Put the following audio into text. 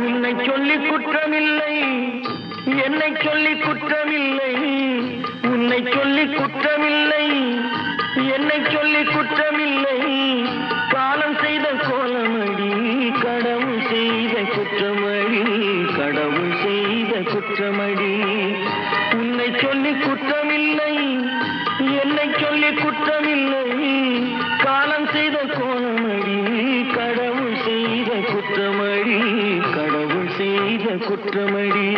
உன்னை சொல்லி குற்றமில்லை, என்னை சொல்லி குற்றமில்லை. உன்னை சொல்லி குற்றமில்லை, என்னை சொல்லி குற்றமில்லை. காலம் செய்த கோலமடி, கடவுள் செய்த குற்றமடி, கடவுள் செய்த குற்றமடி. உன்னை சொல்லி குற்றமில்லை, என்னை சொல்லி குற்றமில்லை. காலம் செய்த கோலமடி, கடவுள் செய்த குற்றமடி, கடவுள் செய்த குற்றமடி.